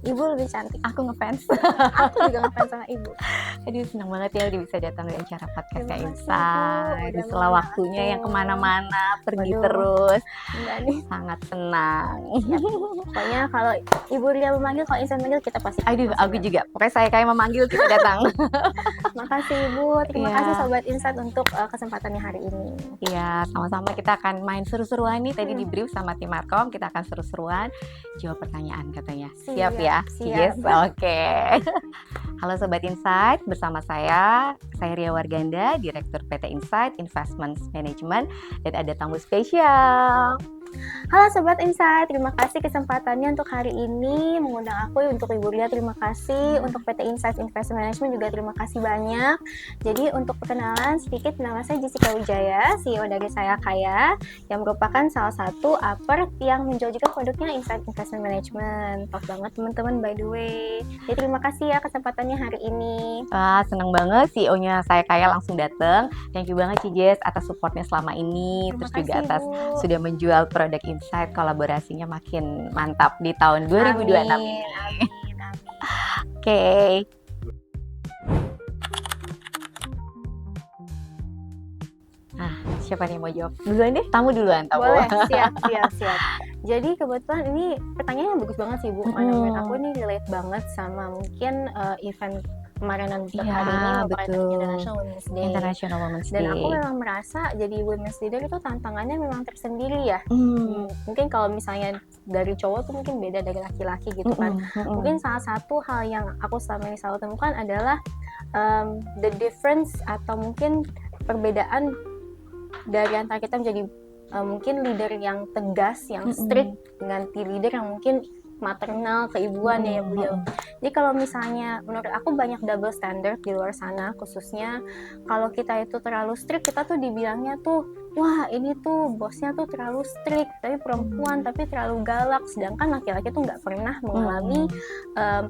ibu lebih cantik. Aku ngefans. Aku juga ngefans sama ibu. Aduh, senang banget ya udah bisa datang di acara podcast Terima Kak kasih, Bu, Insight. Di udah sela mengundang waktunya yang aku. kemana-mana pergi Waduh. terus. Enggak nih. Sangat senang. Siap. Pokoknya kalau Ibu Ria memanggil, kalau Insight memanggil, kita pasti. Aduh, langsung aku datang. juga. Pokoknya saya kayak memanggil kita datang. Makasih Ibu, terima Iya. kasih Sobat Insight untuk kesempatannya hari ini. Iya, sama-sama kita akan main seru-seruan nih. Tadi di brief sama tim Markom, kita akan seru-seruan jawab pertanyaan katanya. Siap ya? Siap. Yes, oke. Halo Sobat Insight, bersama saya Ria Warganda, Direktur PT Insight Investment Management, dan ada tamu spesial. Halo Sobat Insight, terima kasih kesempatannya untuk hari ini mengundang aku. Untuk Ibu Ria terima kasih, untuk PT Insight Investment Management juga terima kasih banyak. Jadi untuk perkenalan sedikit, nama saya Jessica Wijaya, CEO dari Saya Kaya, yang merupakan salah satu upper yang menjual juga produknya Insight Investment Management. Top banget teman-teman by the way. Jadi terima kasih ya kesempatannya hari ini. Wah, seneng banget CEO-nya Saya Kaya langsung datang. Thank you banget Cijes atas supportnya selama ini. Terima Terus juga kasih, atas Bu. sudah menjual produk Insight, kolaborasinya makin mantap di tahun 2026 ini. Amin. Oke. Nah, siapa nih mau jawab? Duluan deh, tamu duluan. Boleh, siap. Jadi kebetulan ini pertanyaannya bagus banget sih Bu, karena menurut aku ini relate banget sama mungkin event kemarin dan hari ini merupakan International Women's Day. International Women's Day. Dan aku memang merasa jadi Women's Leader itu tantangannya memang tersendiri ya. Mungkin kalau misalnya dari cowok tuh mungkin beda dari laki-laki gitu kan. Mungkin salah satu hal yang aku selama ini selalu temukan adalah the difference atau mungkin perbedaan dari antara kita menjadi mungkin leader yang tegas, yang strict, dengan leader yang mungkin maternal, keibuan ya Bu ya. Jadi kalau misalnya menurut aku banyak double standard di luar sana, khususnya kalau kita itu terlalu strict, kita tuh dibilangnya tuh wah ini tuh bosnya tuh terlalu strict, tapi perempuan tapi terlalu galak, sedangkan laki-laki tuh nggak pernah mengalami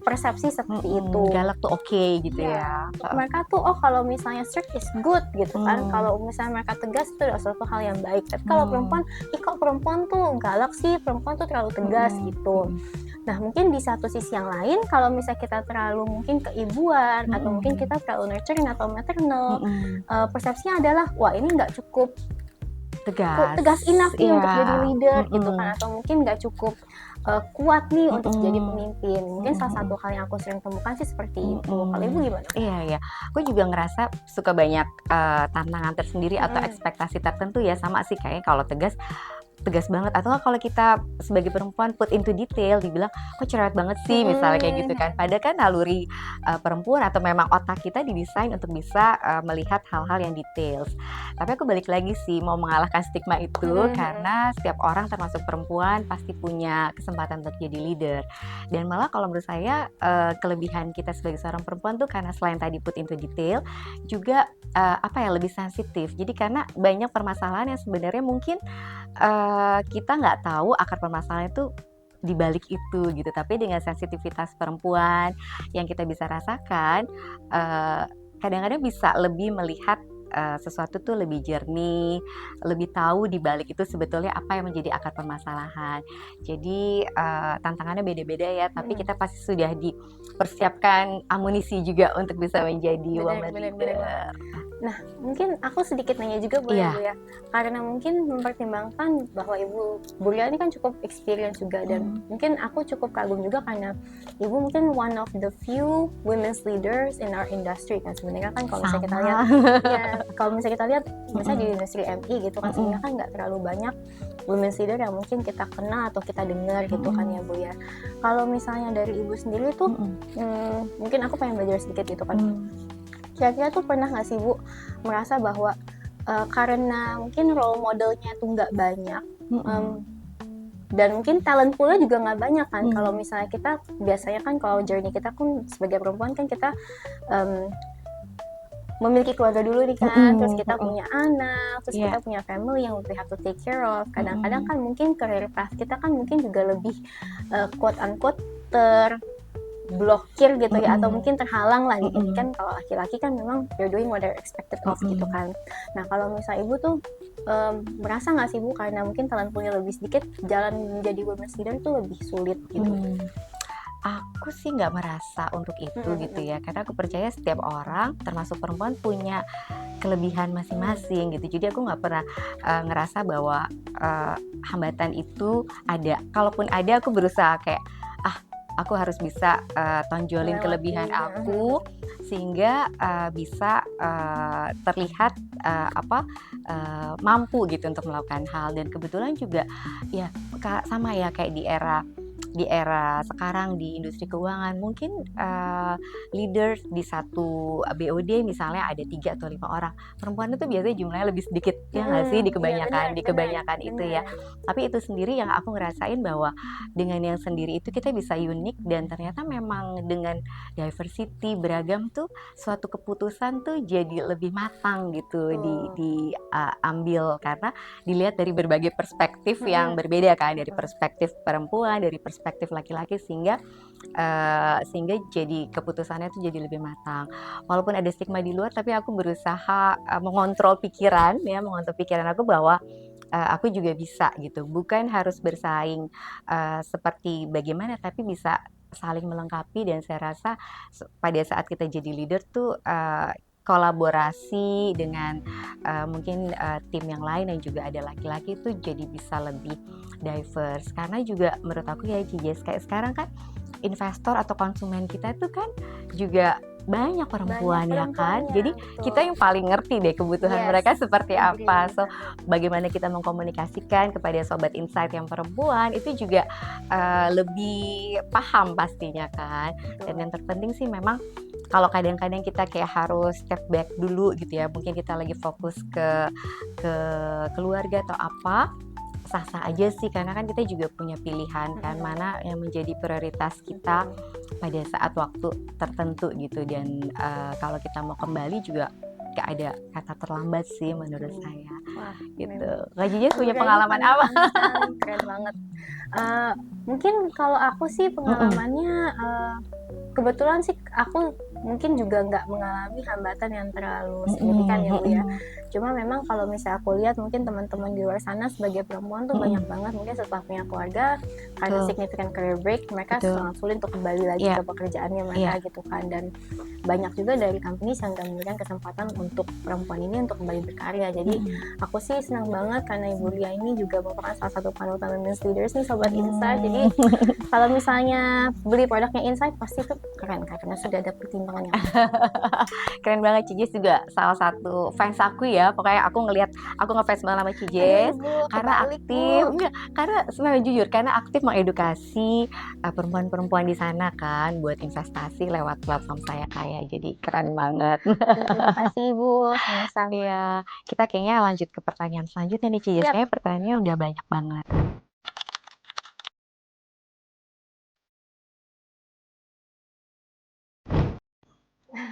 persepsi seperti itu. Galak tuh oke gitu ya. Mereka tuh kalau misalnya strict is good gitu kan, kalau misalnya mereka tegas itu adalah suatu hal yang baik. Tapi kalau perempuan, kok perempuan tuh galak sih, perempuan tuh terlalu tegas gitu. Nah mungkin di satu sisi yang lain, kalau misalnya kita terlalu mungkin keibuan atau mungkin kita terlalu nurturing atau maternal, persepsinya adalah wah ini nggak cukup tegas enough nih untuk jadi leader gitu kan, atau mungkin nggak cukup kuat nih untuk jadi pemimpin. Mungkin salah satu hal yang aku sering temukan sih seperti itu. Kalau Ibu gimana? Iya. Aku juga ngerasa suka banyak tantangan tersendiri atau ekspektasi tertentu ya, sama sih kayaknya kalau tegas banget, atau kalau kita sebagai perempuan put into detail dibilang kok cerewet banget sih misalnya kayak gitu kan, padahal kan naluri perempuan atau memang otak kita didesain untuk bisa melihat hal-hal yang details. Tapi aku balik lagi sih mau mengalahkan stigma itu, karena setiap orang termasuk perempuan pasti punya kesempatan untuk jadi leader. Dan malah kalau menurut saya kelebihan kita sebagai seorang perempuan tuh karena selain tadi put into detail juga lebih sensitif. Jadi karena banyak permasalahan yang sebenarnya mungkin kita nggak tahu akar permasalahan itu di balik itu gitu, tapi dengan sensitivitas perempuan yang kita bisa rasakan, kadang-kadang bisa lebih melihat sesuatu tuh lebih jernih, lebih tahu di balik itu sebetulnya apa yang menjadi akar permasalahan. Jadi tantangannya beda-beda ya, tapi kita pasti sudah dipersiapkan amunisi juga untuk bisa menjadi woman leader. Nah, mungkin aku sedikit nanya juga boleh Bu ya, karena mungkin mempertimbangkan bahwa Bu Ria ini kan cukup experience juga, dan mungkin aku cukup kagum juga karena Ibu mungkin one of the few women's leaders in our industry kan. Sebenarnya kan kalau misalnya kita lihat, kalau misalnya kita lihat misalnya di industri MI gitu kan, sebenarnya kan nggak terlalu banyak women's leader yang mungkin kita kenal atau kita dengar gitu kan ya Bu ya. Kalau misalnya dari Ibu sendiri tuh, mungkin aku pengen belajar sedikit gitu kan. Kira-kira tuh pernah nggak sih Bu merasa bahwa karena mungkin role modelnya tuh nggak banyak, dan mungkin talent poolnya juga nggak banyak kan. Kalau misalnya kita biasanya kan kalau journey kita kan sebagai perempuan kan kita memiliki keluarga dulu nih kan, terus kita punya anak, terus kita punya family yang we have to take care of. Kadang-kadang kan mungkin career path kita kan mungkin juga lebih quote unquote blokir gitu ya, atau mungkin terhalang lah gitu kan. Kalau laki-laki kan memang you're doing what they're expected of gitu kan. Nah kalau misalnya Ibu tuh merasa nggak sih Bu karena mungkin talent poolnya lebih sedikit, jalan menjadi women's leader itu lebih sulit gitu? Aku sih nggak merasa untuk itu gitu ya, karena aku percaya setiap orang termasuk perempuan punya kelebihan masing-masing gitu. Jadi aku nggak pernah ngerasa bahwa hambatan itu ada. Kalaupun ada, aku berusaha kayak ah aku harus bisa tonjolin kelebihan Melewati. aku sehingga bisa terlihat mampu gitu untuk melakukan hal. Dan kebetulan juga ya sama ya kayak di era sekarang di industri keuangan mungkin leaders di satu BOD misalnya ada 3 atau 5 orang. Perempuan itu biasanya jumlahnya lebih sedikit ya nggak sih di Iya, benar, benar, kebanyakan itu ya. benar. Tapi itu sendiri yang aku ngerasain bahwa dengan yang sendiri itu kita bisa unik dan ternyata memang dengan diversity beragam tuh suatu keputusan tuh jadi lebih matang gitu diambil karena dilihat dari berbagai perspektif yang berbeda kan, dari perspektif perempuan, dari perspektif laki-laki sehingga jadi keputusannya tuh jadi lebih matang. Walaupun ada stigma di luar, tapi aku berusaha mengontrol pikiran aku bahwa aku juga bisa gitu. Bukan harus bersaing seperti bagaimana, tapi bisa saling melengkapi dan saya rasa pada saat kita jadi leader tuh kolaborasi dengan mungkin tim yang lain yang juga ada laki-laki itu jadi bisa lebih diverse karena juga menurut aku ya Cijes kayak sekarang kan investor atau konsumen kita itu kan juga banyak perempuan ya kan, jadi kita yang paling ngerti deh kebutuhan mereka seperti apa. So bagaimana kita mengkomunikasikan kepada sobat insight yang perempuan itu juga lebih paham pastinya kan. Dan yang terpenting sih memang kalau kadang-kadang kita kayak harus step back dulu gitu ya, mungkin kita lagi fokus ke keluarga atau apa, sah-sah aja sih karena kan kita juga punya pilihan kan mana yang menjadi prioritas kita pada saat waktu tertentu gitu. Dan kalau kita mau kembali juga gak ada kata terlambat sih menurut saya. Wah, gitu. Kak Jijis punya pengalaman apa? Keren banget. Mungkin kalau aku sih pengalamannya kebetulan sih aku mungkin juga nggak mengalami hambatan yang terlalu signifikan ya Bu ya. Cuma memang kalau misalnya aku lihat mungkin teman-teman di luar sana sebagai perempuan tuh banyak banget mungkin setelah punya keluarga karena significant career break mereka sangat sulit untuk kembali lagi ke pekerjaannya mereka gitu kan. Dan banyak juga dari company yang nggak memberikan kesempatan untuk perempuan ini untuk kembali berkarya. Jadi aku sih senang banget karena Ibu Lia ini juga merupakan salah satu panutan women's leaders nih Sobat Insight. Jadi kalau misalnya beli produknya Insight pasti tuh keren karena sudah ada pertimbangannya. Keren banget, Cijes juga salah satu fans aku ya. Pokoknya aku ngefans banget sama Cijes karena aktif. Karena sebenarnya jujur karena aktif mengedukasi perempuan-perempuan di sana kan buat investasi lewat platform saya kayak. Jadi keren banget. Terima kasih Ibu, sama-sama. Ya, kita kayaknya lanjut ke pertanyaan selanjutnya nih Cijes. Kayaknya pertanyaannya udah banyak banget.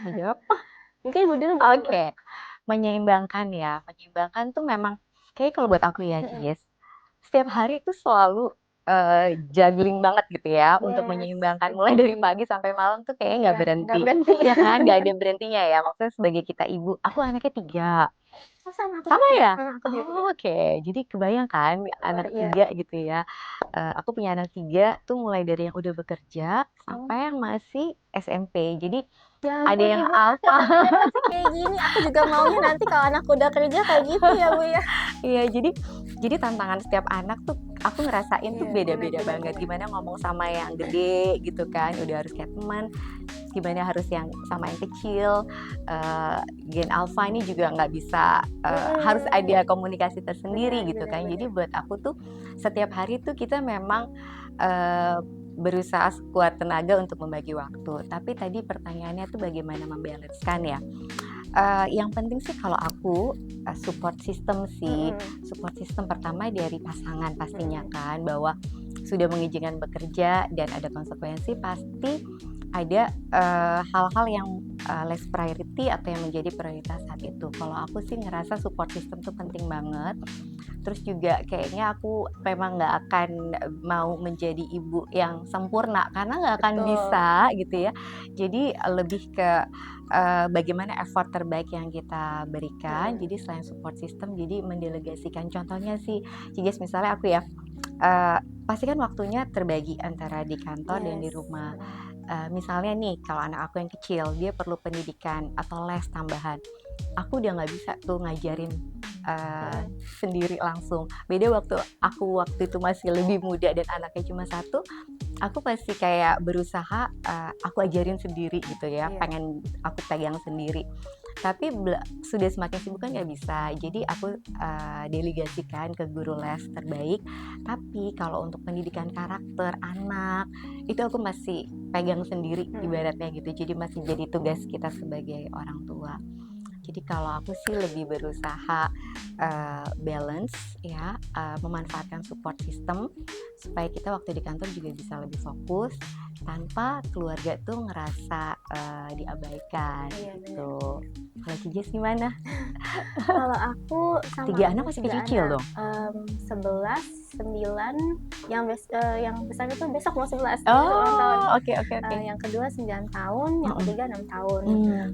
Jawab. Mungkin Bu dulu. Oke. Menyeimbangkan tuh memang kayak kalau buat aku ya Cis, setiap hari itu selalu juggling banget gitu ya untuk menyeimbangkan mulai dari pagi sampai malam tuh kayaknya nggak berhenti ya kan, nggak ada berhentinya ya. Maksudnya sebagai kita ibu, aku anaknya 3. Sama ya? Oke. Jadi kebayang kan anak 3 gitu ya. Aku punya anak 3 tuh mulai dari yang udah bekerja sampai yang masih SMP. Jadi ada yang alfa. Kayak gini, aku juga maunya nanti kalau anak udah kerja kayak gitu ya Bu ya. Iya, jadi tantangan setiap anak tuh aku ngerasain tuh beda-beda banget. Gimana ngomong sama yang gede gitu kan, udah harus kayak teman. Gimana harus yang sama yang kecil. Gen alpha ini juga nggak bisa, harus ada komunikasi tersendiri gitu kan. Jadi buat aku tuh setiap hari tuh kita memang berusaha sekuat tenaga untuk membagi waktu. Tapi tadi pertanyaannya tuh bagaimana membalancekan ya. Yang penting sih kalau aku support system sih. Support system pertama dari pasangan pastinya kan, bahwa sudah mengizinkan bekerja dan ada konsekuensi, pasti ada hal-hal yang less priority atau yang menjadi prioritas saat itu. Kalau aku sih ngerasa support system tuh penting banget. Terus juga kayaknya aku memang nggak akan mau menjadi ibu yang sempurna karena nggak akan bisa gitu ya. Jadi lebih ke bagaimana effort terbaik yang kita berikan. Jadi selain support system, jadi mendelegasikan. Contohnya sih, Cijes misalnya aku ya pasti kan waktunya terbagi antara di kantor dan di Yes. rumah. Misalnya nih, kalau anak aku yang kecil, dia perlu pendidikan atau les tambahan. Aku udah nggak bisa tuh ngajarin sendiri langsung. Beda waktu itu masih lebih muda dan anaknya cuma satu, aku pasti kayak berusaha aku ajarin sendiri gitu ya, Iya. pengen aku pegang sendiri. Tapi sudah semakin sibuk kan nggak bisa, jadi aku delegasikan ke guru les terbaik. Tapi kalau untuk pendidikan karakter anak, itu aku masih pegang sendiri ibaratnya gitu, jadi masih jadi tugas kita sebagai orang tua. Jadi kalau aku sih lebih berusaha balance ya, memanfaatkan support system supaya kita waktu di kantor juga bisa lebih fokus tanpa keluarga tuh ngerasa diabaikan Iya, gitu. Kalau Cijes gimana? Kalau aku sama 3 anak aku masih 3 kecil anak, dong? 11, 9, yang besar itu besok mau 11, dia ulang tahun. Oh, oke. Yang kedua 9 tahun, yang ketiga 6 tahun.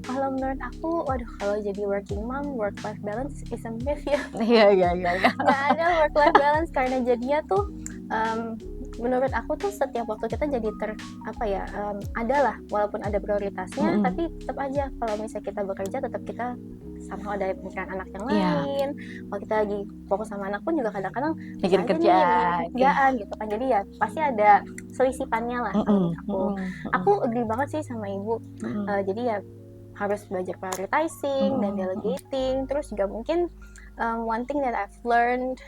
Kalau menurut aku, waduh kalau jadi working mom, work life balance is a myth ya. Iya. Nggak ada work life balance karena jadinya tuh menurut aku tuh setiap waktu kita jadi adalah walaupun ada prioritasnya, tapi tetap aja kalau misalnya kita bekerja tetap kita sama ada pikiran anak yang lain. Kalau kita lagi fokus sama anak pun juga kadang-kadang Bikin kerjaan gitu kan. Jadi ya pasti ada selisipannya lah kalau menurut aku agree banget sih sama ibu. Jadi ya harus belajar prioritizing dan delegating. Terus juga mungkin one thing that I've learned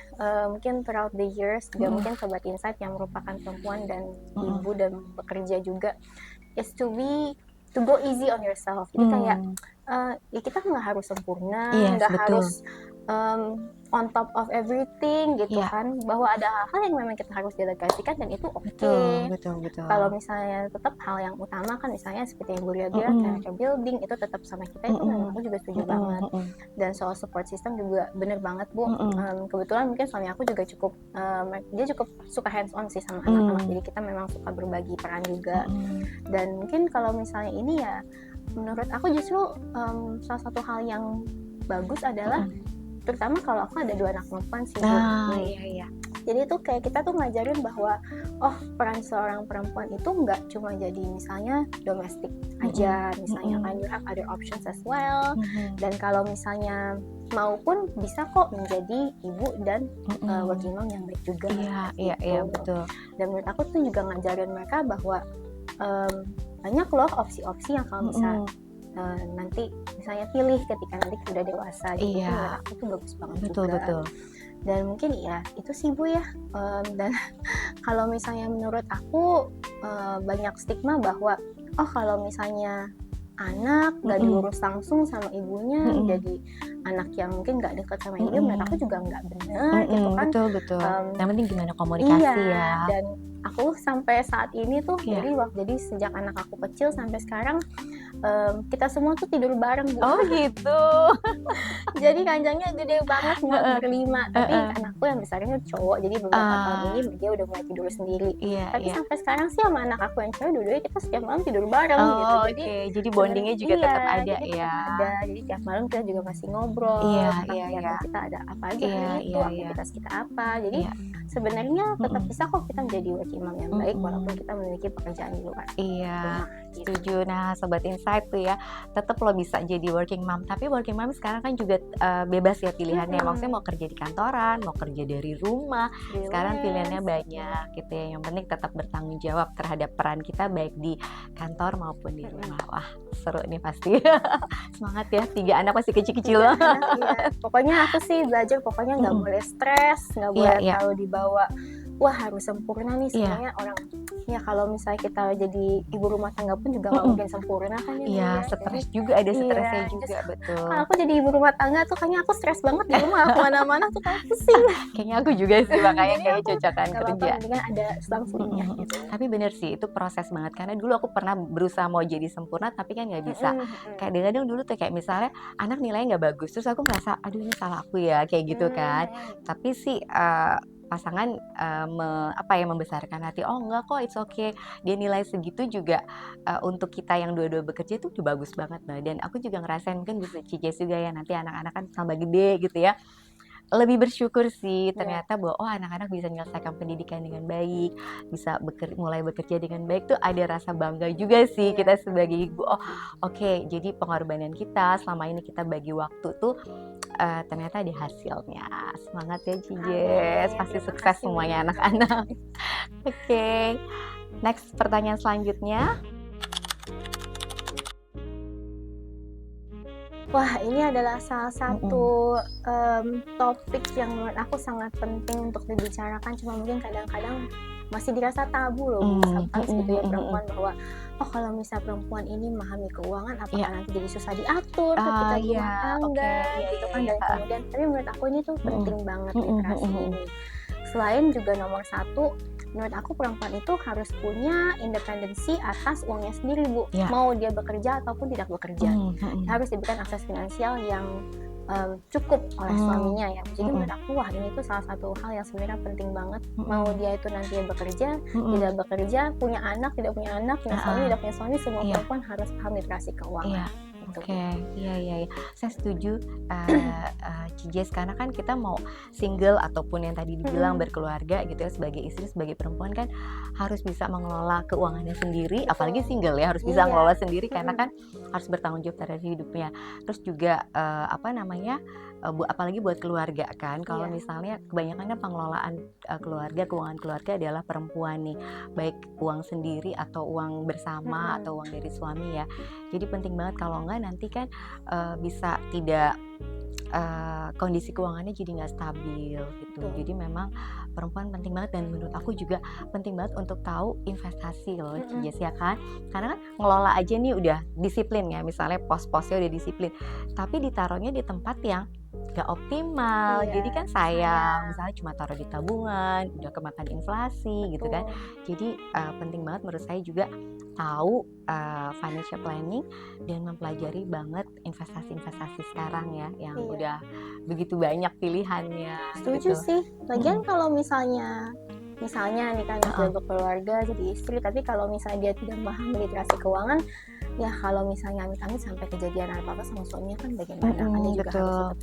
mungkin throughout the years juga mungkin Sobat Insight yang merupakan perempuan dan ibu dan bekerja juga is to go easy on yourself. Jadi kayak ya kita nggak harus sempurna, nggak harus on top of everything gitu kan, bahwa ada hal-hal yang memang kita harus delegasikan dan itu oke. Betul. Kalau misalnya tetap hal yang utama kan misalnya seperti yang Bu Ria bilang character building itu tetap sama kita, itu memang aku juga setuju banget. Dan soal support system juga bener banget Bu. Kebetulan mungkin suami aku juga dia cukup suka hands on sih sama anak-anak, jadi kita memang suka berbagi peran juga. Dan mungkin kalau misalnya ini ya menurut aku justru salah satu hal yang bagus adalah terutama kalau aku ada 2 anak perempuan sih. Iya. Jadi itu kayak kita tuh ngajarin bahwa peran seorang perempuan itu nggak cuma jadi misalnya domestik aja, misalnya kan you have other options as well. Dan kalau misalnya maupun bisa kok menjadi ibu dan working mom yang baik juga. Iya, betul. Dan menurut aku tuh juga ngajarin mereka bahwa banyak loh opsi-opsi yang kalau bisa nanti misalnya pilih ketika nanti udah dewasa gitu. Menurut aku tuh bagus banget juga. Betul. Dan mungkin ya itu sih Bu ya. Dan kalau misalnya menurut aku banyak stigma bahwa kalau misalnya anak nggak diurus langsung sama ibunya jadi anak yang mungkin nggak dekat sama ibu, menurut aku juga nggak benar gitu kan. Betul. Yang penting gimana komunikasi ya. Dan aku sampai saat ini tuh jadi sejak anak aku kecil sampai sekarang kita semua tuh tidur bareng Bu. Oh gitu. Jadi ranjangnya gede banget buat berlima. Tapi anakku yang besarnya cowok, jadi beberapa tahun ini dia udah mulai tidur sendiri. Tapi sampai sekarang sih sama anak aku yang cewek dua-duanya kita setiap malam tidur bareng gitu. Jadi bondingnya juga tetap ada ya. Jadi tiap malam kita juga masih ngobrol. Kita ada apa aja hari itu, aktivitas kita apa. Jadi sebenarnya tetap bisa kok kita menjadi working mom yang baik walaupun kita memiliki pekerjaan di luar. Setuju. Nah, Sobat Insight tuh ya, tetap lo bisa jadi working mom. Tapi working mom sekarang kan juga bebas ya pilihannya. Maksudnya mau kerja di kantoran, mau kerja dari rumah. Sekarang pilihannya banyak gitu ya. Yang penting tetap bertanggung jawab terhadap peran kita baik di kantor maupun di rumah. Wah, seru nih pasti. Semangat ya, 3 anak masih kecil-kecil banget. Pokoknya aku sih belajar pokoknya nggak boleh stres, nggak boleh terlalu dibawa wah harus sempurna nih. Sebenarnya orang ya kalau misalnya kita jadi ibu rumah tangga pun juga nggak mungkin sempurna kan ya. Stres juga ada stresnya juga, betul. Kalau aku jadi ibu rumah tangga tuh kayaknya aku stres banget di rumah, aku mana-mana tuh kayak pusing. Kayaknya aku juga sih, makanya kayak cocokan kerja. Mendingan ada selang-selingnya gitu. Tapi bener sih, itu proses banget. Karena dulu aku pernah berusaha mau jadi sempurna, tapi kan nggak bisa. Kadang-kadang dulu tuh kayak misalnya anak nilainya nggak bagus, terus aku ngerasa, aduh ini salah aku ya, kayak gitu kan. Tapi sih pasangan membesarkan hati, oh enggak kok, it's okay, dia nilai segitu juga untuk kita yang dua-dua bekerja itu udah bagus banget. Dan aku juga ngerasain, mungkin bisa Cijes juga ya, nanti anak-anak kan tambah gede gitu ya, lebih bersyukur sih Iya. ternyata bahwa anak-anak bisa menyelesaikan pendidikan dengan baik, bisa mulai bekerja dengan baik tuh ada rasa bangga juga sih Iya. kita sebagai ibu. Oke, jadi pengorbanan kita selama ini kita bagi waktu tuh ternyata ada hasilnya. Semangat ya Cijes, Amin. pasti Terima sukses kasih semuanya banyak. anak-anak. Oke, next pertanyaan selanjutnya. Wah, ini adalah salah satu topik yang menurut aku sangat penting untuk dibicarakan, cuma mungkin kadang-kadang masih dirasa tabu loh Bu, sometimes gitu ya perempuan, bahwa kalau misal perempuan ini memahami keuangan, apakah Iya. nanti jadi susah diatur ketika berumah Iya, tangga oke, gitu iya, kan, iya, dan kemudian tapi menurut aku ini tuh penting banget literasi ini. Selain juga nomor satu, menurut aku perempuan itu harus punya independensi atas uangnya sendiri Bu, Iya. mau dia bekerja ataupun tidak bekerja. Harus diberikan akses finansial yang cukup oleh suaminya ya. Jadi menurut aku wah ini tuh salah satu hal yang sebenarnya penting banget. Mau dia itu nanti bekerja, tidak bekerja, punya anak, tidak punya anak, punya suami, tidak punya suami, semua Iya. perempuan harus paham literasi keuangan. Oke, iya. Saya setuju, Cijes, karena kan kita mau single ataupun yang tadi dibilang berkeluarga gitu ya, sebagai istri, sebagai perempuan kan harus bisa mengelola keuangannya sendiri, Betul. apalagi single ya, harus bisa Iya. ngelola sendiri karena kan harus bertanggung jawab terhadap hidupnya. Terus juga apalagi buat keluarga kan, kalau Iya. misalnya kebanyakan kan pengelolaan keluarga, keuangan keluarga adalah perempuan nih, baik uang sendiri atau uang bersama atau uang dari suami ya. Jadi penting banget, kalau enggak nanti kan bisa tidak kondisi keuangannya jadi nggak stabil gitu. Jadi memang perempuan penting banget, dan menurut aku juga penting banget untuk tahu investasi loh Cijes ya kan, karena kan ngelola aja nih udah disiplin ya, misalnya pos-posnya udah disiplin, tapi ditaruhnya di tempat yang gak optimal, Iya, jadi kan sayang. Misalnya cuma taruh di tabungan, udah kemakan inflasi gitu kan. Jadi penting banget menurut saya juga tahu financial planning dan mempelajari banget investasi-investasi sekarang ya, yang udah begitu banyak pilihannya. Setuju gitu. sih. Lagian kalau misalnya nih kan sudah berkeluarga jadi istri, tapi kalau misalnya dia tidak paham literasi keuangan, ya kalau misalnya amit-amit sampai kejadian apa-apa sama suaminya kan bagaimana? Kan dia juga harus tetap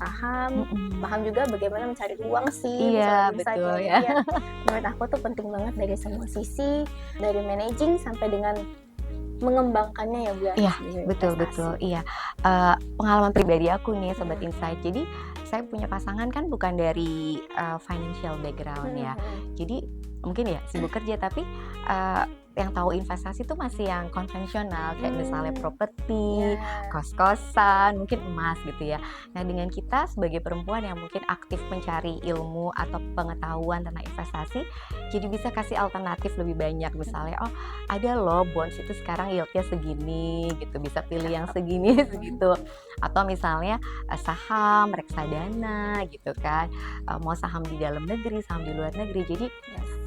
paham juga bagaimana mencari uang sih, Iya, bisa betul kayak ya. gitu ya. Menurut aku tuh penting banget dari semua sisi, dari managing sampai dengan mengembangkannya ya Bu. Iya, betul. Iya. Pengalaman pribadi aku nih Sobat Insight. Jadi saya punya pasangan kan bukan dari financial background ya. Jadi mungkin ya sibuk kerja, tapi yang tahu investasi itu masih yang konvensional, kayak misalnya properti, kos-kosan, mungkin emas gitu ya. Nah, dengan kita sebagai perempuan yang mungkin aktif mencari ilmu atau pengetahuan tentang investasi, jadi bisa kasih alternatif lebih banyak. Misalnya, ada loh bonds itu sekarang yieldnya segini gitu, bisa pilih yang segini segitu. Atau misalnya saham, reksadana gitu kan, mau saham di dalam negeri, saham di luar negeri, jadi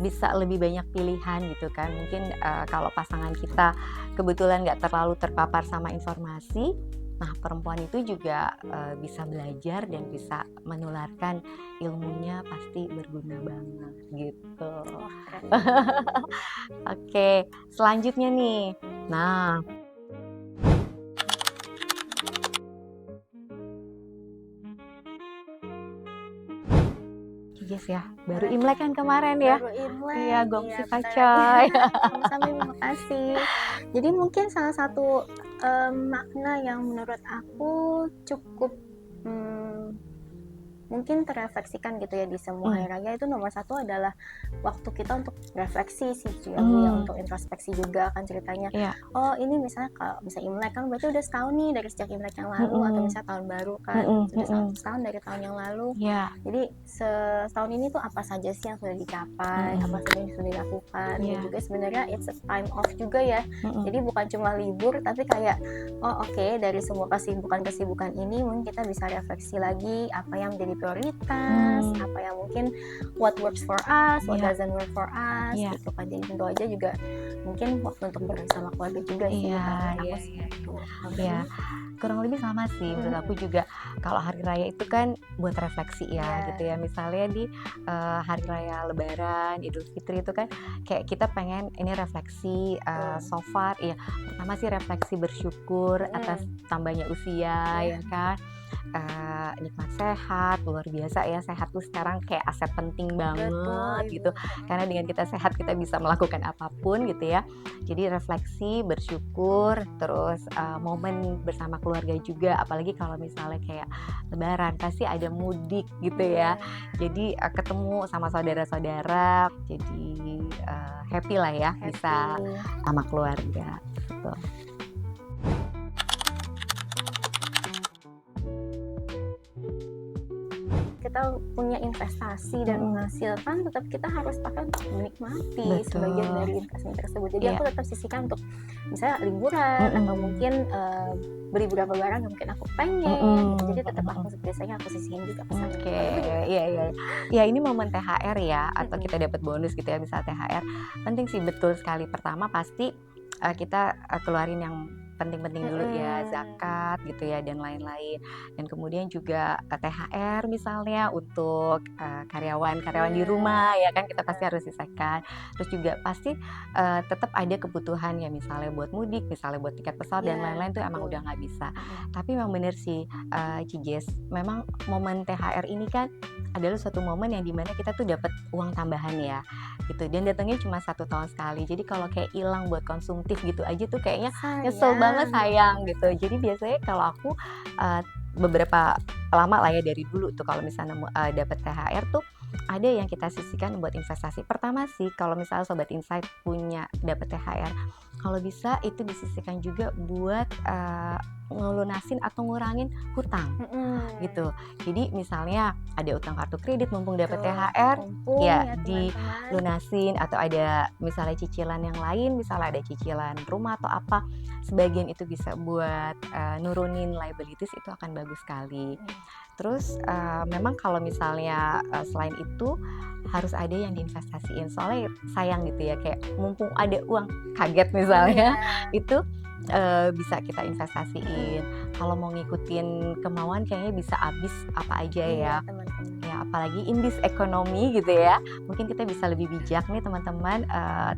bisa lebih banyak pilihan gitu kan. Mungkin kalau pasangan kita kebetulan nggak terlalu terpapar sama informasi, nah perempuan itu juga bisa belajar dan bisa menularkan ilmunya, pasti berguna banget gitu. Oke, selanjutnya nih. Nah, Cijes ya, baru Imlek kan kemarin ya. Baru Imlek. Iya, gongsi bentar pacoy. lagi. Sama-sama, terima kasih. Jadi mungkin salah satu makna yang menurut aku cukup mungkin terefleksikan gitu ya di semua hari raya, itu nomor satu adalah waktu kita untuk refleksi sih ya, untuk introspeksi juga kan ceritanya. Oh ini misalnya kalau misalnya Imlek kan berarti udah setahun nih dari sejak Imlek yang lalu, atau misalnya tahun baru kan sudah setahun dari tahun yang lalu. Jadi setahun ini tuh apa saja sih yang sudah dicapai, apa saja yang sudah dilakukan, dan juga sebenarnya it's a time off juga ya. Jadi bukan cuma libur, tapi kayak dari semua kesibukan ini mungkin kita bisa refleksi lagi apa yang menjadi prioritas, apa yang mungkin what works for us, what doesn't work for us, gitu kan. Jadi tentu aja juga mungkin waktu untuk bersama keluarga juga sih. Iya, kurang lebih sama sih menurut aku juga. Kalau hari raya itu kan buat refleksi ya gitu ya. Misalnya di hari raya Lebaran, Idul Fitri itu kan kayak kita pengen ini refleksi so far ya. Pertama sih refleksi bersyukur atas tambahnya usia ya kan. nikmat sehat, luar biasa ya, sehat tuh sekarang kayak aset penting banget Betul, gitu. Ibu. Karena dengan kita sehat kita bisa melakukan apapun gitu ya. Jadi refleksi, bersyukur, terus momen bersama keluarga juga, apalagi kalau misalnya kayak lebaran pasti ada mudik gitu ya. Jadi ketemu sama saudara-saudara, jadi happy lah ya bisa Happy. sama keluarga gitu. Kita punya investasi dan menghasilkan, tetap kita harus pakai untuk menikmati Betul. sebagian dari investasi tersebut. Jadi Iya. aku tetap sisihkan untuk misalnya liburan atau mungkin beli beberapa barang yang mungkin aku pengen. Jadi tetap aku biasanya aku sisihin juga ke sana. Oke, iya iya. Ya ini momen THR ya, atau kita dapat bonus gitu ya, misal THR. Penting sih, betul sekali. Pertama pasti kita keluarin yang penting-penting dulu ya, zakat gitu ya dan lain-lain. Dan kemudian juga THR misalnya untuk karyawan-karyawan di rumah ya kan, kita pasti harus sisihkan. Terus juga pasti tetap ada kebutuhan ya, misalnya buat mudik, misalnya buat tiket pesawat dan lain-lain tuh emang udah nggak bisa. Tapi memang bener sih Cijes, memang momen THR ini kan adalah suatu momen yang dimana kita tuh dapat uang tambahan ya gitu, dan datangnya cuma 1 tahun sekali. Jadi kalau kayak hilang buat konsumtif gitu aja tuh kayaknya nyesel banget, sayang gitu. Jadi biasanya kalau aku beberapa lama lah ya, dari dulu tuh kalau misalnya dapat THR tuh ada yang kita sisihkan buat investasi. Pertama sih kalau misalnya Sobat Insight punya dapat THR, kalau bisa itu disisihkan juga buat ngelunasin atau ngurangin hutang gitu. Jadi misalnya ada utang kartu kredit, mumpung dapat THR ya dilunasin, atau ada misalnya cicilan yang lain, misalnya ada cicilan rumah atau apa, sebagian itu bisa buat nurunin liabilities, itu akan bagus sekali. Terus memang kalau misalnya selain itu harus ada yang diinvestasiin, soalnya sayang gitu ya, kayak mumpung ada uang kaget misalnya itu bisa kita investasiin. Kalau mau ngikutin kemauan kayaknya bisa habis apa aja ya. Ya apalagi in this economy gitu ya. Mungkin kita bisa lebih bijak nih teman-teman,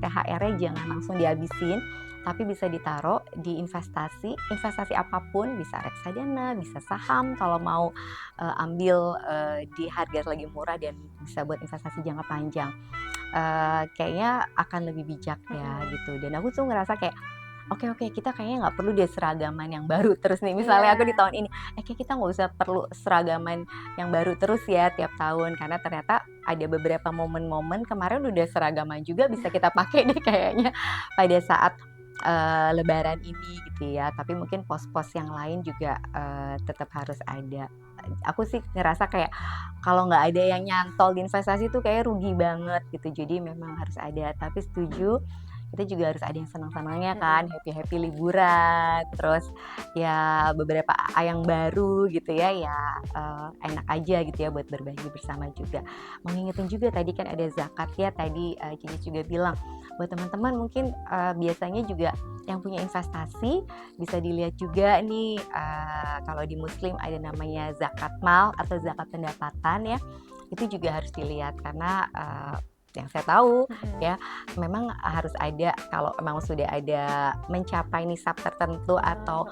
THR-nya jangan langsung dihabisin, tapi bisa ditaruh di investasi apapun, bisa reksadana, bisa saham kalau mau ambil di harga lagi murah dan bisa buat investasi jangka panjang. Kayaknya akan lebih bijak ya gitu. Dan aku tuh ngerasa kayak oke, kita kayaknya nggak perlu deh seragaman yang baru terus nih. Misalnya aku di tahun ini, kayak kita nggak usah perlu seragaman yang baru terus ya tiap tahun, karena ternyata ada beberapa momen-momen kemarin udah seragaman juga bisa kita pakai deh kayaknya pada saat Lebaran ini gitu ya. Tapi mungkin pos-pos yang lain juga tetap harus ada. Aku sih ngerasa kayak kalau nggak ada yang nyantol di investasi tuh kayak rugi banget gitu. Jadi memang harus ada. Tapi setuju, kita juga harus ada yang senang-senangnya kan, happy-happy liburan, terus ya beberapa yang baru gitu ya, enak aja gitu ya buat berbagi bersama juga. Mau ngingetin juga tadi kan ada zakat ya, tadi Cici juga bilang buat teman-teman mungkin biasanya juga yang punya investasi bisa dilihat juga nih, kalau di Muslim ada namanya zakat mal atau zakat pendapatan ya, itu juga harus dilihat karena yang saya tahu ya memang harus ada kalau memang sudah ada mencapai nisab tertentu atau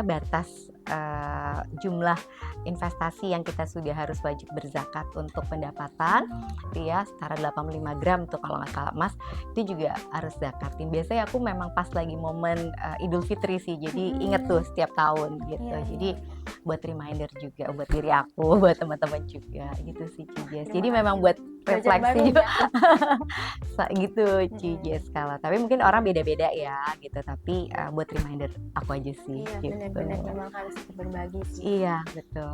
batas jumlah investasi yang kita sudah harus wajib berzakat untuk pendapatan ya, setara 85 gram tuh kalau nggak salah Mas, itu juga harus zakatin. Biasanya aku memang pas lagi momen Idul Fitri sih, jadi inget tuh setiap tahun gitu. Jadi buat reminder juga buat diri aku, buat teman-teman juga gitu sih Cijes. Jadi memang buat refleksi juga gitu Cijes kalau. Tapi mungkin orang beda-beda ya gitu, tapi buat reminder aku aja sih gitu. Benar-benar memang harus berbagi sih. Iya betul.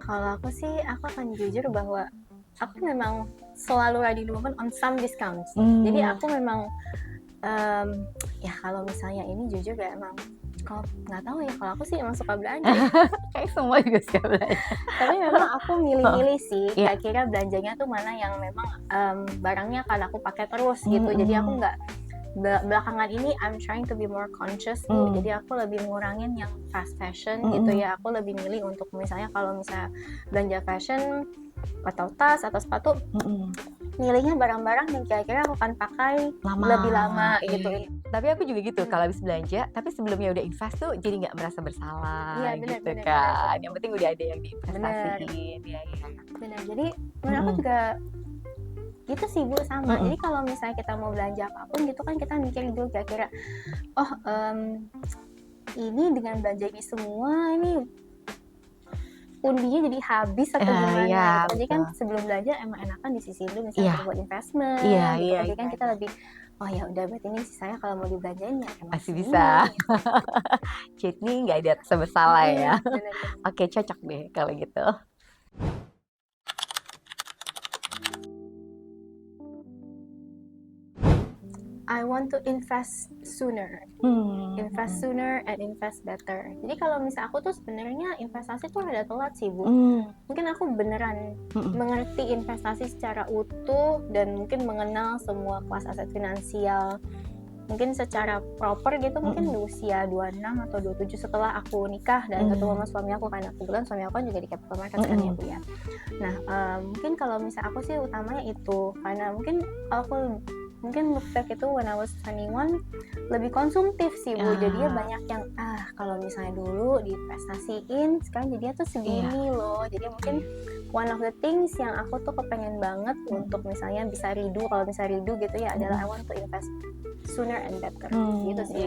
Kalau aku sih, aku akan jujur bahwa aku memang selalu ready moment on some discounts. Jadi aku memang ya kalau misalnya ini jujur ya emang, kalau nggak tahu ya, kalau aku sih emang suka belanja. Kayak semua juga suka belanja. Tapi memang aku milih-milih sih, kira-kira belanjanya tuh mana yang memang barangnya akan aku pakai terus gitu. Jadi aku nggak, belakangan ini I'm trying to be more conscious tuh. Jadi aku lebih ngurangin yang fast fashion gitu ya. Aku lebih milih untuk misalnya kalau misalnya belanja fashion atau tas atau sepatu, milihnya barang-barang yang kira-kira aku akan pakai lebih lama gitu. Tapi aku juga gitu, kalau habis belanja, tapi sebelumnya udah invest tuh jadi nggak merasa bersalah Iya, bener, gitu bener, kan. bener. Yang penting udah ada yang diinvestasiin. Iya. Benar, jadi menurut aku juga gitu sih Bu, sama. Jadi kalau misalnya kita mau belanja apapun gitu kan kita mikir dulu kira-kira, oh ini dengan belanja ini semua ini undinya jadi habis atau gimana Iya, gitu. Jadi kan betul. sebelum belanja emang enakan disisihin dulu misalnya Iya. buat investment Iya, gitu. iya, Jadi kan iya. kita lebih, oh ya udah berarti ini sisanya kalau mau dibelanjain ya emang Masih segini. bisa. Jadi nggak ada rasa bersalah ya. Bener. Oke, cocok deh kalau gitu. I want to invest sooner. Invest sooner and invest better. Jadi kalau misal aku tuh sebenarnya investasi tuh rada telat sih Bu. Mungkin aku beneran mengerti investasi secara utuh dan mungkin mengenal semua kelas aset finansial mungkin secara proper gitu mungkin di usia 26 atau 27 setelah aku nikah dan ketemu sama suami aku, karena kebetulan suami aku kan juga di capital market kan ya Bu ya. Nah mungkin kalau misal aku sih utamanya itu, karena mungkin kalau aku mungkin look back itu when I was 21 lebih konsumtif sih Bu. Jadinya banyak yang kalau misalnya dulu diinvestasiin sekarang jadinya tuh segini loh. Jadi mungkin one of the things yang aku tuh kepengen banget untuk misalnya bisa redo, kalau bisa redo gitu ya adalah I want to invest sooner and better gitu sih.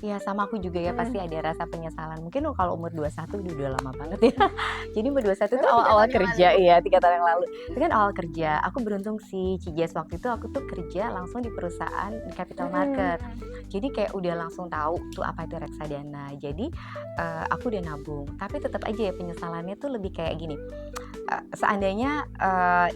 Iya, sama aku juga ya, pasti ada rasa penyesalan. Mungkin kalau umur 21 udah lama banget ya. Jadi umur 21 itu awal-awal kerja ya, 3 tahun yang lalu. Itu kan awal kerja. Aku beruntung sih, Cijes waktu itu aku tuh kerja langsung di perusahaan di capital market. Jadi kayak udah langsung tahu tuh apa itu reksadana. Jadi aku udah nabung. Tapi tetap aja ya penyesalannya tuh lebih kayak gini. Seandainya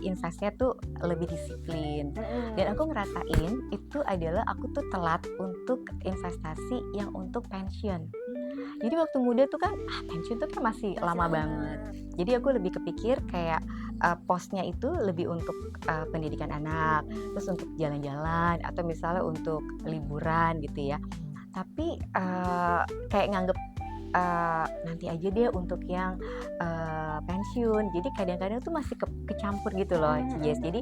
investnya tuh lebih disiplin. Dan aku ngerasain itu adalah aku tuh telat untuk investasi yang untuk pensiun. Jadi waktu muda tuh kan pensiun tuh kan masih lama banget. Jadi aku lebih kepikir kayak posnya itu lebih untuk pendidikan anak, terus untuk jalan-jalan atau misalnya untuk liburan gitu ya. Tapi kayak nganggep nanti aja deh untuk yang pensiun. Jadi kadang-kadang tuh masih kecampur gitu loh, Cies. Jadi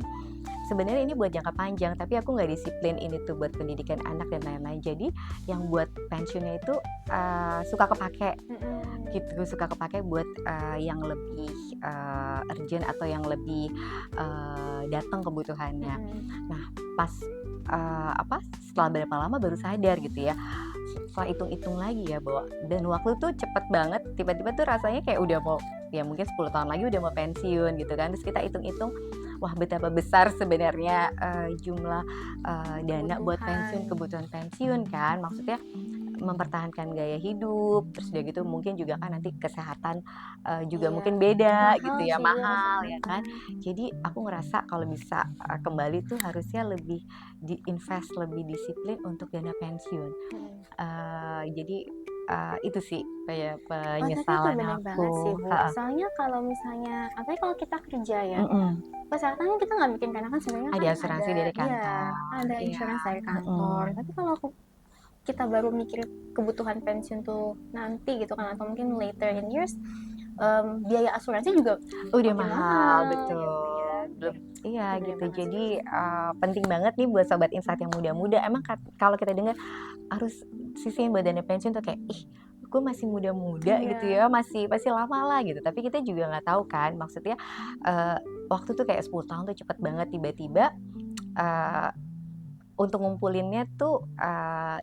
sebenarnya ini buat jangka panjang, tapi aku nggak disiplin ini tuh buat pendidikan anak dan lain-lain. Jadi yang buat pensiunnya itu suka kepake gitu, suka kepake buat yang lebih urgent atau yang lebih datang kebutuhannya. Nah pas setelah berapa lama baru sadar gitu ya, setelah hitung-hitung lagi ya bahwa dan waktu tuh cepet banget, tiba-tiba tuh rasanya kayak udah mau ya mungkin 10 tahun lagi udah mau pensiun gitu kan. Terus kita hitung-hitung wah betapa besar sebenarnya jumlah dana buat pensiun, kebutuhan pensiun kan, maksudnya mempertahankan gaya hidup, terus udah gitu mungkin juga kan nanti kesehatan juga mungkin beda gitu ya, mahal ya kan. Jadi aku ngerasa kalau bisa kembali tuh harusnya lebih diinvest, lebih disiplin untuk dana pensiun. Jadi itu sih kayak penyesalan tapi itu bener aku. banget sih Bu. Soalnya kalau misalnya apalagi kalau kita kerja ya, kesehatan kita nggak bikin, karena kan sebenarnya ada kan asuransi dari kantor, ada insurance dari kantor. Tapi kalau kita baru mikir kebutuhan pensiun tuh nanti gitu kan, atau mungkin later in years, biaya asuransi juga udah makin mahal, gitu betul. ya. Belum, iya Bener gitu. banget Jadi penting banget nih buat sobat insight yang muda-muda. Emang kalau kita dengar harus sisihin buat dana pensiun tuh kayak gue masih muda-muda gitu ya, masih lama lah gitu. Tapi kita juga nggak tahu kan, maksudnya waktu tuh kayak 10 tahun tuh cepet banget, tiba-tiba untuk ngumpulinnya tuh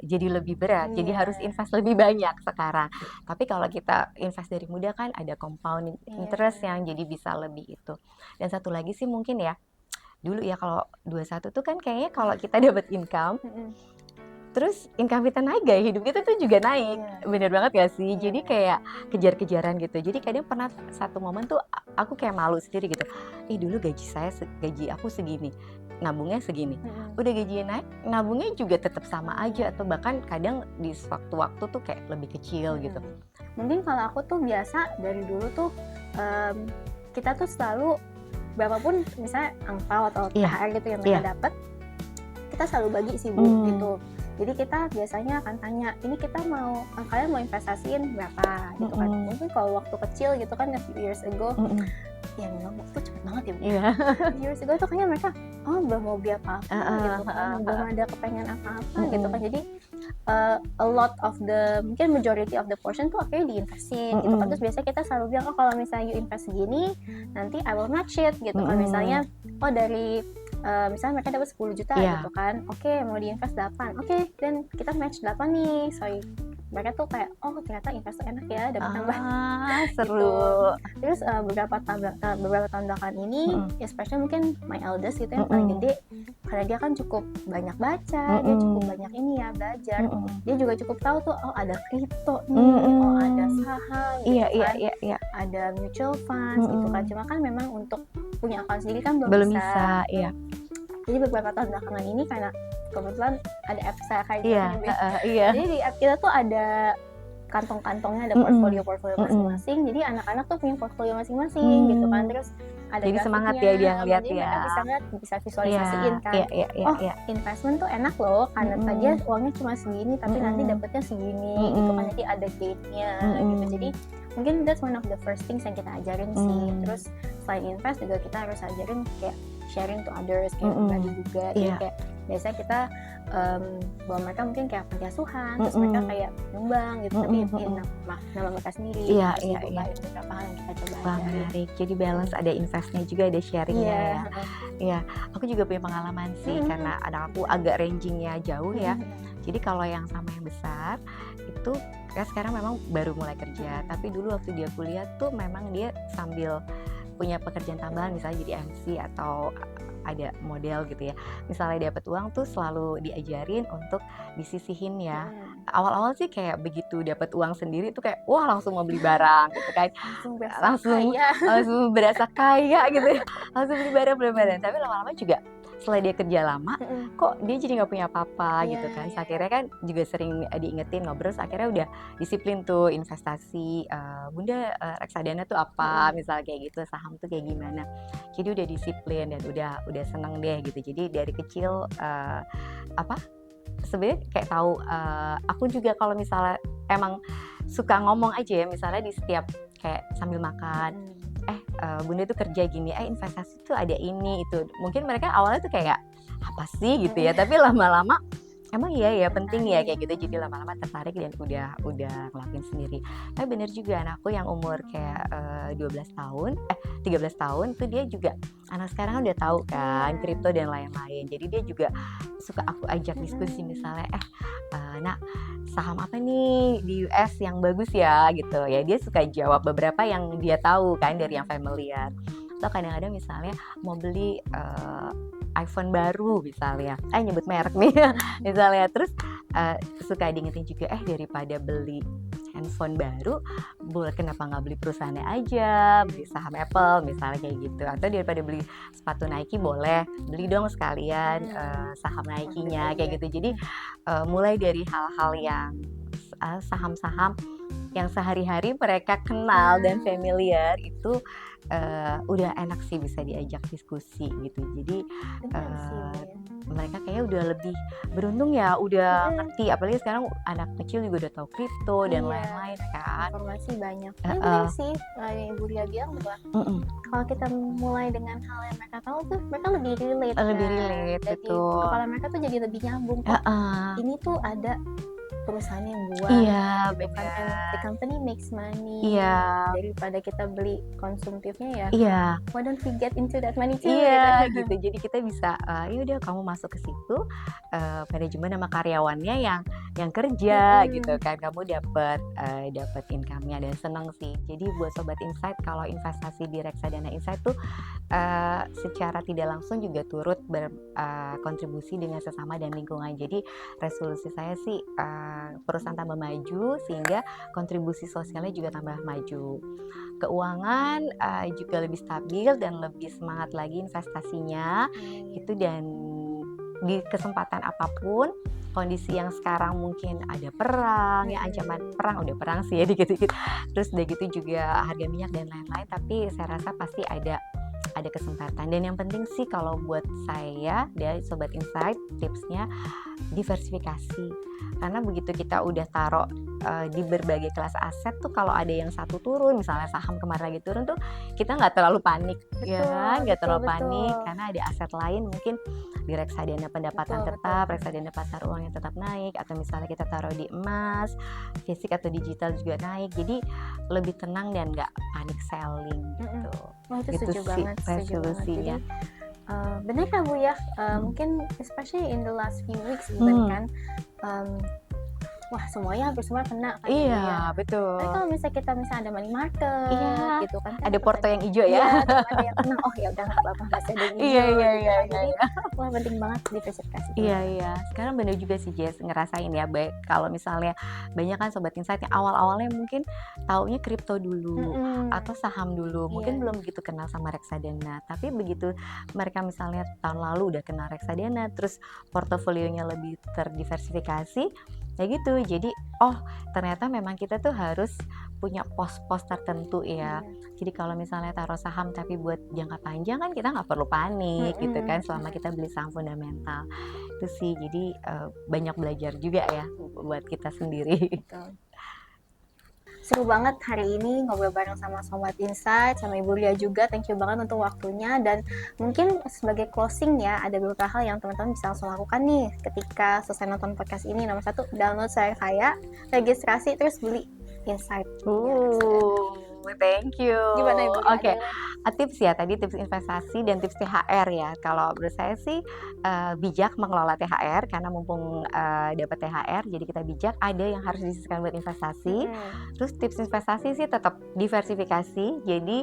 jadi lebih berat, jadi harus invest lebih banyak sekarang. Tapi kalau kita invest dari muda kan ada compounding interest yang jadi bisa lebih itu. Dan satu lagi sih mungkin ya, dulu ya kalau 21 tuh kan kayaknya kalau kita dapat income, terus income kita naik, gaya hidup kita tuh juga naik. Bener banget gak sih? Jadi kayak kejar-kejaran gitu. Jadi kadang pernah satu momen tuh aku kayak malu sendiri gitu. Dulu gaji aku segini, nabungnya segini. Udah gajinya naik, nabungnya juga tetap sama aja, atau bahkan kadang di waktu-waktu tuh kayak lebih kecil gitu. Mungkin kalau aku tuh biasa dari dulu tuh kita tuh selalu berapapun misalnya angpau atau THR gitu yang kita dapat, kita selalu bagi sih Bu gitu. Jadi kita biasanya akan tanya, ini kita kalian mau investasiin berapa gitu kan. Mungkin kalau waktu kecil gitu kan a few years ago, ya memang waktu itu cepet banget ya Bu. Iya. Years ago tuh kayaknya mereka belum mau beli apa-apa gitu kan, Heeh, belum ada kepengen apa-apa gitu mhm, kan. Jadi a lot of the mungkin majority of the portion tuh akhirnya diinvestin gitu kan. Terus mhm, biasanya kita selalu bilang, oh kalau misalnya you invest segini nanti I will match it gitu kan. mhm, Misalnya oh dari misalnya mereka dapat 10 juta iya. gitu kan, oke mau diinvest 8, oke dan kita match 8 nih, sorry mereka tuh kayak oh ternyata invest enak ya dapat tambah Ah, gitu. seru. Terus beberapa tahun belakangan ini, Mhm, especially mungkin my eldest gitu yang paling mhm, gede, karena dia kan cukup banyak baca, dia cukup mhm, banyak ini ya belajar, mhm, dia juga cukup tahu tuh oh ada kripto nih, oh ada mhm. saham Iya gitu iya kan, iya iya. ada mutual funds gitu kan. Mhm. Cuma kan memang untuk punya account sendiri kan belum Belum bisa. bisa, iya. Jadi beberapa tahun belakangan ini karena kebetulan ada app saya kayak Iya, gitu ya. heeh, iya. Jadi di app kita tuh ada kantong-kantongnya, ada Mhm, portfolio-portfolio mhm. masing-masing. Jadi anak-anak tuh punya portfolio masing-masing gitu kan. Mmm, Terus ada jadi semangat ya dia grafiknya, ngelihat jadi ya. mereka bisa ngeliat, bisa Iya, visualisasiin kan. iya iya iya Oh, iya. investment tuh enak loh karena tadinya Mhm, uangnya cuma segini tapi nanti mhm, dapetnya segini gitu kan. mhm, Jadi ada gate-nya gitu. Jadi mhm, mungkin that's one of the first things yang kita ajarin sih. mmm, Terus selain invest juga kita harus ajarin kayak sharing to others, kayak berbagi mhm, juga. Jadi iya, kayak biasanya kita bahwa mereka mungkin kayak panti asuhan, terus mereka mhm, kayak nyumbang gitu, tapi mhm in mhm. nama mereka sendiri, Iya terus iya iya. dibukain beberapa hal yang kita coba Wah ajarin. menarik, jadi balance ada invest-nya juga, ada sharing-nya Iya, ya. Iya, aku juga punya pengalaman sih mhm, karena anak aku agak range-nya jauh ya. mhm, Jadi kalau yang sama yang besar, itu kan sekarang memang baru mulai kerja, mhm, tapi dulu waktu dia kuliah tuh memang dia sambil punya pekerjaan tambahan misalnya jadi MC atau ada model gitu ya. Misalnya dapat uang tuh selalu diajarin untuk disisihin ya. mhm. Awal-awal sih kayak begitu dapat uang sendiri tuh kayak wah langsung mau beli barang gitu kan. Langsung berasa Langsung kaya. langsung berasa kaya gitu ya, langsung beli barang, tapi lama-lama juga setelah dia kerja lama, Mhm, kok dia jadi nggak punya apa-apa iya gitu kan. Terus iya iya. akhirnya kan juga sering, diingetin ngobrol, terus akhirnya udah disiplin tuh investasi, "Bunda, reksadana tuh apa?" Mhm, Misalnya kayak gitu, "Saham tuh kayak gimana?" Jadi udah disiplin dan udah seneng deh gitu. Jadi dari kecil, apa, sebenarnya kayak tahu, aku juga kalau misalnya emang suka ngomong aja ya, misalnya di setiap kayak sambil makan, mhm, Bunda tuh kerja gini, investasi tuh ada ini, itu. Mungkin mereka awalnya tuh kayak, "Apa sih?" Gitu ya, mhm. tapi lama-lama, "Emang iya ya penting ya?" Tertarik. Kayak gitu. Jadi lama-lama tertarik dan udah ngelakuin sendiri. Tapi bener juga anakku yang umur kayak, 12 tahun 13 tahun tuh dia juga anak sekarang kan udah tahu kan Iya, kripto dan lain-lain. Jadi dia juga suka aku ajak diskusi mhm, misalnya, "Nak, saham apa nih di US yang bagus ya?" Gitu. Ya dia suka jawab beberapa yang dia tahu kan dari yang mhm, familiar. Atau kadang-kadang misalnya mau beli, iPhone baru misalnya, nyebut merek nih mhm, misalnya, terus, suka diingetin juga, daripada beli handphone baru, kenapa nggak beli perusahaannya aja, beli saham Apple misalnya kayak gitu, atau daripada beli sepatu Nike boleh beli dong sekalian, mhm. saham Update Nike-nya aja. kayak gitu. Jadi, mulai dari hal-hal yang saham-saham yang sehari-hari mereka kenal dan Nah, familiar itu, udah enak sih bisa diajak diskusi gitu. Jadi, bener sih, eee, Win. mereka kayaknya udah lebih beruntung ya, udah Mhm, ngerti, apalagi sekarang anak kecil juga udah tahu kripto dan iya, lain-lain kan. informasi banyak. Tapi bener Heeh, sih, yang Ibu Lia bilang bahwa mhm, kalau kita mulai dengan hal yang mereka tahu tuh, mereka lebih relate lebih kan. relate, Jadi betul. kepala mereka tuh jadi lebih nyambung. Oh, Heeh, ini tuh ada perusahaan yang iya buat gitu kan, and the bener, company makes iya money. Daripada kita beli konsumtifnya ya, iya. why don't we get into that money too Iya, gitu. gitu. Jadi kita bisa, ya udah kamu masuk ke situ, manajemen sama karyawannya yang kerja gitu Mhm, kan, kamu dapet income-nya dan seneng sih. Jadi buat sobat insight kalau investasi di reksadana insight tuh, secara tidak langsung juga turut kontribusi dengan sesama dan lingkungan. Jadi resolusi saya sih, perusahaan tambah maju sehingga kontribusi sosialnya juga tambah maju. Keuangan, juga lebih stabil dan lebih semangat lagi investasinya, gitu. amin. Dan di kesempatan apapun, kondisi yang sekarang mungkin ada perang, ya ancaman Mhm, perang, udah perang sih ya dikit-dikit, terus udah gitu juga harga minyak dan lain-lain, tapi saya rasa pasti ada kesempatan. Dan yang penting sih kalau buat saya dari Sobat Insight tipsnya diversifikasi, karena begitu kita udah taruh di berbagai kelas aset tuh kalau ada yang satu turun, misalnya saham kemarin lagi turun tuh kita nggak terlalu panik, ya kan? Nggak terlalu panik karena ada aset lain mungkin di reksadana pendapatan tetap, reksadana pasar uang yang tetap naik, atau misalnya kita taruh di emas, fisik atau digital juga naik. Jadi lebih tenang dan nggak panik selling gitu. Wah, itu Gitu setuju sih banget, resolusinya. Benar kan Bu ya, mungkin especially in the last few weeks even kan, wah semuanya hampir semua kena kan Bu ya. Iya, betul. Tapi kalau misalnya kita ada money market Iya, gitu kan, ada porto yang hijau iya, ya. tetap ada yang kena, oh ya udah nggak apa-apa, masih ada yang hijau Iya, gitu kan. iya. Jadi wah penting banget diversifikasi. Iya. Sekarang bener juga sih Jess, ngerasain ya, baik kalau misalnya banyak kan Sobat Insight yang awal-awalnya mungkin taunya kripto dulu atau saham dulu, mungkin belum begitu kenal sama reksadana. Tapi begitu mereka misalnya tahun lalu udah kenal reksadana, terus portofolionya lebih terdiversifikasi, ya gitu. Jadi ternyata memang kita tuh harus punya pos-pos tertentu ya. Jadi kalau misalnya taruh saham tapi buat jangka panjang kan kita nggak perlu panik gitu kan, selama kita beli saham fundamental. Itu sih, jadi banyak belajar juga ya buat kita sendiri. Seru banget hari ini ngobrol bareng sama Sobat Insight, sama Ibu Lia juga. Thank you banget untuk waktunya. Dan mungkin sebagai closing ya, ada beberapa hal yang teman-teman bisa langsung lakukan nih ketika selesai nonton podcast ini. Nomor 1, download Saya Kaya, registrasi, terus beli Insight. Thank you. Gimana Ibu? Oke. Tips ya, tadi tips investasi dan tips THR ya. Kalau menurut saya sih bijak mengelola THR, karena mumpung dapat THR jadi kita bijak. Ada yang harus disisihkan buat investasi. Terus tips investasi sih tetap diversifikasi. Jadi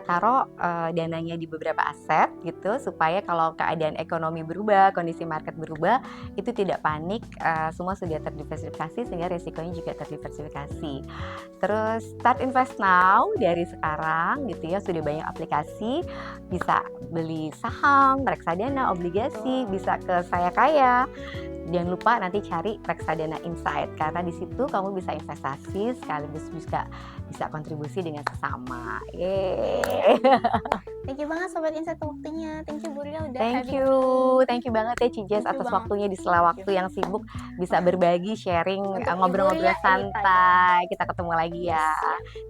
taruh dananya di beberapa aset gitu, supaya kalau keadaan ekonomi berubah, kondisi market berubah, itu tidak panik. Semua sudah terdiversifikasi sehingga resikonya juga terdiversifikasi. Terus start invest now dari sekarang gitu ya, sudah banyak aplikasi, bisa beli saham, reksadana, obligasi, bisa ke Saya Kaya. Jangan lupa nanti cari reksadana Insight, karena di situ kamu bisa investasi sekaligus bisa kontribusi dengan sesama. Thank you banget Sobat Insight waktunya. Thank you Bu Lia udah Thank you banget ya Cijes atas waktunya di sela waktu yang sibuk, bisa berbagi, sharing, ngobrol-ngobrol santai. Kita ketemu lagi ya.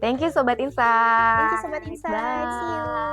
Thank you Sobat Insight. Thank you Sobat Insight. See you.